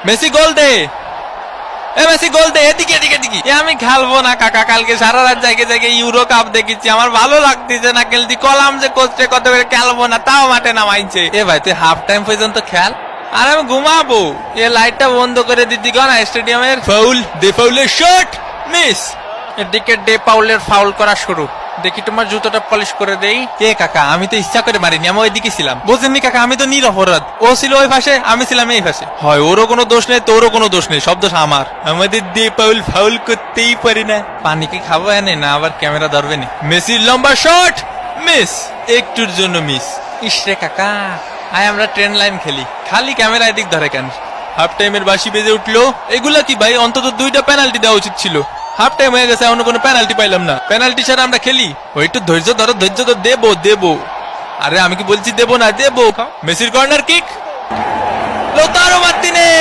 Messi গোল দে, Messi গোল দে, এদিকে এদিকে এদিকে। আমি খেলবো না কাকা, কালকে সারা রাত জায়গায় জায়গায় ইউরো কাপ দেখেছি, আমার ভালো লাগতেছে না খেলতে। কলাম যে কোচে কত করে খেলবো না, তাও মাঠে নামাইছে। এ ভাই তুই হাফ টাইম পর্যন্ত খেল, আর আমি ঘুমাবো। এ লাইটটা বন্ধ করে দিতি না স্টেডিয়ামের। ফাউল, দে পাউলের শট, মিস। এদিকে ডে পাউলের ফাউল করা শুরু। দেখি তোমার জুতোটা পলিশ করে দেই। এ কাকা, আমি তো ইচ্ছা করে মারিনি, আমি ওইদিকে ছিলাম। বোঝেননি কাকা, আমি তো নিরপরাধ। ও ছিল ওই পাশে, আমি ছিলাম এই পাশে। হয় ওরও কোনো দোষ নেই, তোরও কোনো দোষ নেই, সব দোষ আমার। আমাদের ডে পাউল ফাউল করতেই পারি না। পানি কি খাবো এনে না আবার ক্যামেরা ধরবে না? মেসির লম্বা শট, মিস, একটুর জন্য মিস। ইসরে কাকা, আয় আমরা ট্রেন লাইন খেলি, খালি ক্যামেরা এদিক ধরে কেন? হাফ টাইমের বাঁশি বেজে উঠলো। এগুলা কি ভাই, অন্তত 2টা পেনাল্টি দেওয়া উচিত ছিল। হাফ টাইম হয়ে গেছে, এখনো কোনো পেনাল্টি পাইলাম না। পেনাল্টি ছাড়া আমরা খেলি? ওই একটু ধৈর্য ধরো, ধৈর্য তো দেবো দেবো। আরে আমি কি বলছি দেবো না, দেবো। মেসির কর্নার কিক, লোতারো মার্টিনেজ।